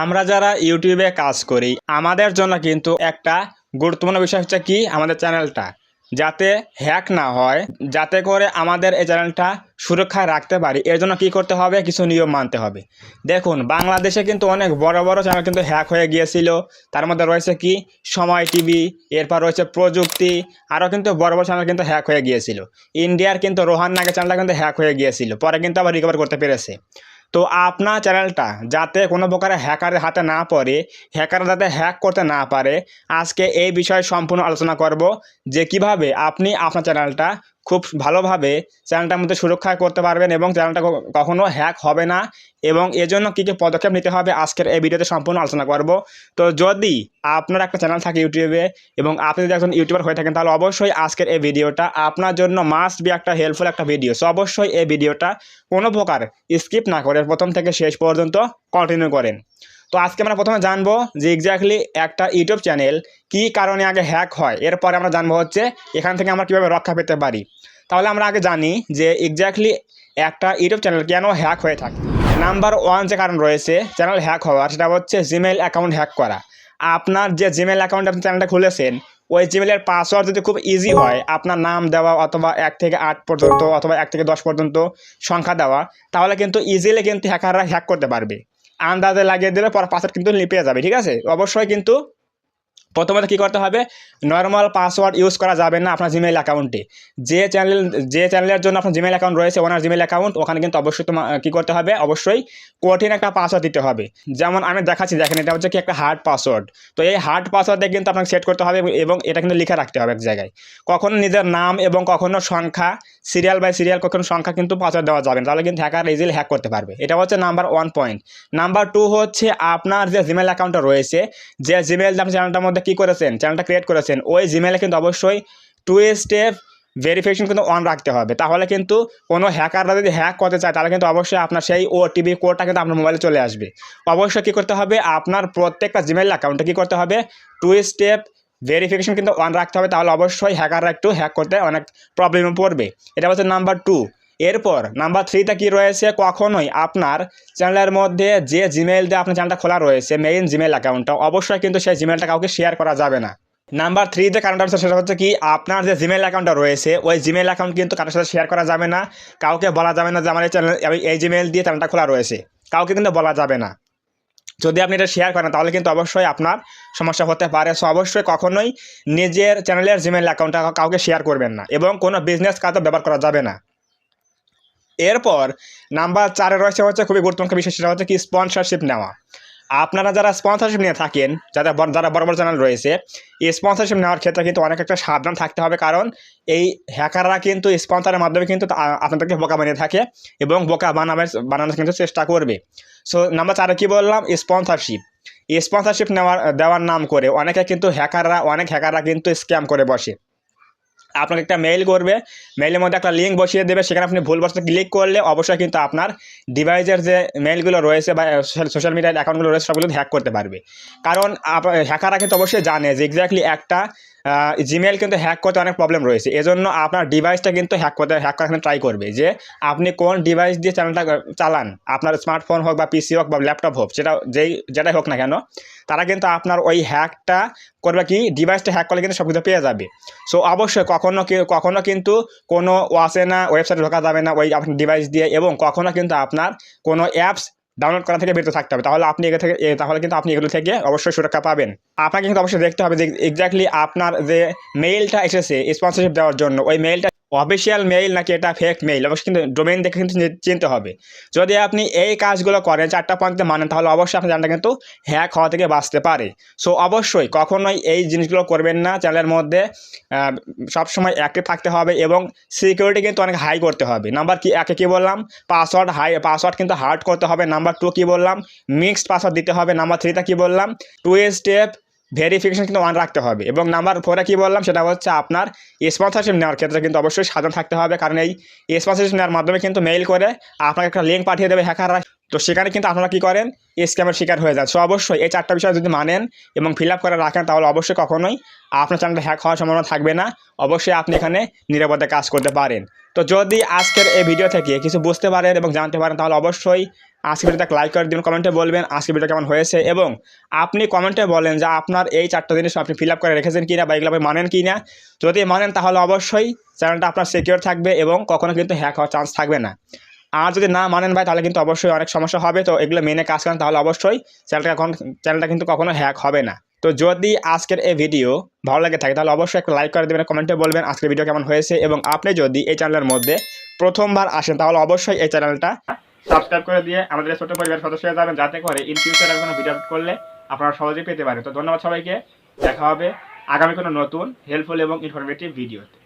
আমরা যারা ইউটিউবে কাজ করি আমাদের জন্য কিন্তু একটা গুরুত্বপূর্ণ বিষয় হচ্ছে কি আমাদের চ্যানেলটা যাতে হ্যাক না হয়, যাতে করে আমাদের এই চ্যানেলটা সুরক্ষায় রাখতে পারি। এর জন্য কী করতে হবে, কিছু নিয়ম মানতে হবে। দেখুন, বাংলাদেশে কিন্তু অনেক বড় বড় চ্যানেল কিন্তু হ্যাক হয়ে গিয়েছিল। তার মধ্যে রয়েছে কি সময় টিভি, এরপর রয়েছে প্রযুক্তি, আরও কিন্তু বড় বড় চ্যানেল কিন্তু হ্যাক হয়ে গিয়েছিল। ইন্ডিয়ার কিন্তু রোহান নাগের চ্যানেলটা কিন্তু হ্যাক হয়ে গিয়েছিল, পরে কিন্তু আবার রিকভার করতে পেরেছে। তো আপনার চ্যানেলটা যাতে কোনো প্রকারে হ্যাকারের হাতে না পড়ে, হ্যাকার যাতে হ্যাক করতে না পারে, আজকে এই বিষয়ে সম্পূর্ণ আলোচনা করব যে কিভাবে আপনি আপনার চ্যানেলটা খুব ভালোভাবে চ্যানেলটার মধ্যে সুরক্ষা করতে পারবেন এবং চ্যানেলটা কখনো হ্যাক হবে না, এবং এজন্য কী কী পদক্ষেপ নিতে হবে আজকের এই ভিডিওতে সম্পূর্ণ আলোচনা করব। তো যদি আপনার একটা চ্যানেল থাকে ইউটিউবে এবং আপনি যদি একজন ইউটিউবার হয়ে থাকেন, তাহলে অবশ্যই আজকের এই ভিডিওটা আপনার জন্য মাস্ট বি একটা হেল্পফুল একটা ভিডিও। সো অবশ্যই এই ভিডিওটা কোনো প্রকার স্কিপ না করে প্রথম থেকে শেষ পর্যন্ত কন্টিনিউ করেন। তো আজকে আমরা প্রথমে জানবো যে এক্স্যাক্টলি একটা ইউটিউব চ্যানেল কী কারণে আগে হ্যাক হয়, এরপরে আমরা জানবো হচ্ছে এখান থেকে আমরা কীভাবে রক্ষা পেতে পারি। তাহলে আমরা আগে জানি যে এক্স্যাক্টলি একটা ইউটিউব চ্যানেল কেন হ্যাক হয়ে থাকে। নাম্বার ওয়ান যে কারণ রয়েছে চ্যানেল হ্যাক হওয়ার, সেটা হচ্ছে জিমেইল অ্যাকাউন্ট হ্যাক করা। আপনার যে জিমেইল অ্যাকাউন্ট আপনি চ্যানেলটা খুলেছেন, ওই জিমেলের পাসওয়ার্ড যদি খুব ইজি হয়, আপনার নাম দেওয়া অথবা 1 থেকে 8 পর্যন্ত অথবা 1 থেকে 10 পর্যন্ত সংখ্যা দেওয়া, তাহলে কিন্তু ইজিলি কিন্তু হ্যাকাররা হ্যাক করতে পারবে। আন্দাজে লাগিয়ে দিলে পরে পাসওয়ার্ড কিন্তু পেয়ে যাবে, ঠিক আছে। অবশ্যই কিন্তু প্রথমত কী করতে হবে, নর্মাল পাসওয়ার্ড ইউজ করা যাবে না আপনার জিমেইল অ্যাকাউন্টে। যে চ্যানেলের জন্য আপনার জিমেইল অ্যাকাউন্ট রয়েছে, ওনার জিমেইল অ্যাকাউন্ট, ওখানে কিন্তু অবশ্যই কী করতে হবে, অবশ্যই কঠিন একটা পাসওয়ার্ড দিতে হবে। যেমন আমি দেখাচ্ছি, দেখেন এটা হচ্ছে কি একটা হার্ড পাসওয়ার্ড। তো এই হার্ড পাসওয়ার্ডে কিন্তু আপনাকে সেট করতে হবে এবং এটা কিন্তু লিখে রাখতে হবে এক জায়গায়। কখনো নিজের নাম এবং কখনো সংখ্যা, সিরিয়াল বাই সিরিয়াল কখনো সংখ্যা কিন্তু পাসওয়ার্ড দেওয়া যাবে না, তাহলে কিন্তু হ্যাকার ইজিলি হ্যাক করতে পারবে। এটা হচ্ছে নাম্বার 1 পয়েন্ট। নাম্বার 2 হচ্ছে আপনার যে জিমেইল অ্যাকাউন্টটা রয়েছে, যে জিমেইল আপনি চ্যানেলটার মধ্যে কী করেছেন, চ্যানেলটা ক্রিয়েট করেছেন, ওই জিমেইলে কিন্তু অবশ্যই 2 স্টেপ ভেরিফিকেশন কিন্তু অন রাখতে হবে। তাহলে কিন্তু কোনো হ্যাকাররা যদি হ্যাক করতে চায়, তাহলে কিন্তু অবশ্যই আপনার সেই ওটিপি কোডটা কিন্তু আপনার মোবাইলে চলে আসবে। অবশ্যই কী করতে হবে, আপনার প্রত্যেকটা জিমেইল অ্যাকাউন্টে কী করতে হবে, 2 স্টেপ ভেরিফিকেশন কিন্তু অন রাখতে হবে। তাহলে অবশ্যই হ্যাকাররা একটু হ্যাক করতে অনেক প্রবলেমে পড়বে। এটা হচ্ছে নাম্বার 2। এরপর নাম্বার 3তে কী রয়েছে, কখনোই আপনার চ্যানেলের মধ্যে যে জিমেইল দিয়ে আপনার চ্যানেলটা খোলা রয়েছে, মেইন জিমেইল অ্যাকাউন্টটা, অবশ্যই কিন্তু সেই জিমেইলটা কাউকে শেয়ার করা যাবে না। নাম্বার 3 যে কারণটা হচ্ছে, সেটা হচ্ছে কি আপনার যে জিমেইল অ্যাকাউন্টটা রয়েছে, ওই জিমেইল অ্যাকাউন্ট কিন্তু কারোর সাথে শেয়ার করা যাবে না। কাউকে বলা যাবে না যে আমার এই চ্যানেল, এই জিমেইল দিয়ে চ্যানেলটা খোলা রয়েছে, কাউকে কিন্তু বলা যাবে না। যদি আপনি এটা শেয়ার করেন, তাহলে কিন্তু অবশ্যই আপনার সমস্যা হতে পারে। সো অবশ্যই কখনোই নিজের চ্যানেলের জিমেইল অ্যাকাউন্টটা কাউকে শেয়ার করবেন না এবং কোনো বিজনেস কাজও ব্যবহার করা যাবে না। এরপর নাম্বার 4 রয়েছে হচ্ছে খুবই গুরুত্বপূর্ণ বিষয়, সেটা হচ্ছে কি স্পন্সরশিপ নেওয়া। আপনারা যারা স্পন্সরশিপ নিয়ে থাকেন, যারা বড় বড় চ্যানেল রয়েছে, এই স্পন্সরশিপ নেওয়ার ক্ষেত্রে কিন্তু অনেক একটা সাবধান থাকতে হবে, কারণ এই হ্যাকাররা কিন্তু স্পন্সরের মাধ্যমে কিন্তু আপনাদেরকে বোকা বানিয়ে থাকে এবং বোকা বানানোর কিন্তু চেষ্টা করবে। সো নাম্বার 4 কী বললাম, স্পন্সরশিপ। স্পন্সরশিপ দেওয়ার নাম করে অনেক হ্যাকাররা কিন্তু স্ক্যাম করে বসে। আপনাকে একটা মেইল করবে, মেইলের মধ্যে একটা লিঙ্ক বসিয়ে দেবে, সেখানে আপনি ভুলবশত ক্লিক করলে অবশ্যই কিন্তু আপনার ডিভাইসের যে মেইলগুলো রয়েছে বা সোশ্যাল মিডিয়ার অ্যাকাউন্টগুলো রয়েছে, সবগুলো হ্যাক করতে পারবে। কারণ হ্যাকাররা কিন্তু অবশ্যই জানে যে এক্স্যাক্টলি একটা জিমেইল কিন্তু হ্যাক করতে অনেক প্রবলেম রয়েছে। এজন্য আপনার ডিভাইসটা কিন্তু হ্যাক করার ট্রাই করবে, যে আপনি কোন ডিভাইস দিয়ে চ্যানেলটা চালান, আপনার স্মার্টফোন হোক বা পিসি হোক বা ল্যাপটপ হোক, যেটাই হোক না কেন, তারা কিন্তু আপনার ওই হ্যাকটা করবে কি, ডিভাইসটা হ্যাক করলে কিন্তু সব কিছু পেয়ে যাবে। সো অবশ্যই কখনো কিন্তু কোনো অচেনা ওয়েবসাইটে ঢোকা যাবে না ওই আপনার ডিভাইস দিয়ে, এবং কখনো কিন্তু আপনার কোনো অ্যাপস ডাউনলোড করা থেকে বিরত থাকতে হবে। তাহলে কিন্তু আপনি এগুলো থেকে অবশ্যই সুরক্ষা পাবেন। আপনাকে কিন্তু অবশ্যই দেখতে হবে যে এক্স্যাক্টলি আপনার যে মেইলটা এসেছে স্পন্সরশিপ দেওয়ার জন্য, ওই মেইলটা অফিসিয়াল মেইল নাকি এটা ফেক মেইল, অবশ্যই কিন্তু ডোমেইন দেখে কিন্তু চিনতে হবে। যদি আপনি এই কাজগুলো করেন, 4টা পয়েন্টে মানেন, তাহলে অবশ্যই আপনার চ্যানেলটা কিন্তু হ্যাক হওয়া থেকে বাঁচতে পারে। সো অবশ্যই কখনোই এই জিনিসগুলো করবেন না। চ্যানেলের মধ্যে সবসময় অ্যাক্টিভ থাকতে হবে এবং সিকিউরিটি কিন্তু অনেক হাই করতে হবে। নাম্বার একে কী বললাম, পাসওয়ার্ড কিন্তু হার্ড করতে হবে। নাম্বার 2 কী বললাম, মিক্সড পাসওয়ার্ড দিতে হবে। নাম্বার 3টা কী বললাম, 2 স্টেপ ভেরিফিকেশন কিন্তু অন রাখতে হবে। এবং নাম্বার 4 কী বললাম, সেটা হচ্ছে আপনার স্পন্সরশিপ নেওয়ার ক্ষেত্রে কিন্তু অবশ্যই সাবধান থাকতে হবে, কারণ এই স্পন্সরশিপ নেওয়ার মাধ্যমে কিন্তু মেইল করে আপনাকে একটা লিঙ্ক পাঠিয়ে দেবে হ্যাকাররা। তো সেখানে কিন্তু আপনারা কী করেন, স্ক্যামের শিকার হয়ে যান। সো অবশ্যই এই 4টা বিষয় যদি মানেন এবং ফিল আপ করে রাখেন, তাহলে অবশ্যই কখনোই আপনার চ্যানেলটা হ্যাক হওয়ার সম্ভাবনা থাকবে না। অবশ্যই আপনি এখানে নিরাপদে কাজ করতে পারেন। তো যদি আজকের এই ভিডিও থেকে কিছু বুঝতে পারেন এবং জানতে পারেন, তাহলে অবশ্যই আজকে ভিডিওটা লাইক করে দিন, কমেন্টে বলবেন আজকে ভিডিও কেমন হয়েছে, এবং আপনি কমেন্টে বলেন যে আপনার এই 4টা জিনিস আপনি ফিল আপ করে রেখেছেন কিনা বা এগুলো আপনি মানেন কিনা। যদি মানেন তাহলে অবশ্যই চ্যানেলটা আপনার সিকিউর থাকবে এবং কখনো কিন্তু হ্যাক হওয়ার চান্স থাকবে না। আর যদি না মানেন ভাই তাহলে কিন্তু অবশ্যই অনেক সমস্যা হবে। তো এগুলো মেনে কাজ করেন তাহলে অবশ্যই চ্যানেলটা কিন্তু কখনো হ্যাক হবে না। তো যদি আজকের এই ভিডিও ভালো লাগে থাকে তাহলে অবশ্যই একটা লাইক করে দেবেন, কমেন্টে বলবেন আজকের ভিডিও কেমন হয়েছে, এবং আপনি যদি এই চ্যানেলের মধ্যে প্রথমবার আসেন তাহলে অবশ্যই এই চ্যানেলটা সাবস্ক্রাইব করে দিয়ে আমাদের ছোট পরিবার সদস্য হয়ে যাবেন, যাতে করে ইন ফিউচারে কোনো ভিডিও আপলোড করলে আপনারা সহজেই পেতে পারেন। তো ধন্যবাদ সবাইকে, দেখা হবে আগামী কোনো নতুন হেল্পফুল এবং ইনফরমেটিভ ভিডিওতে।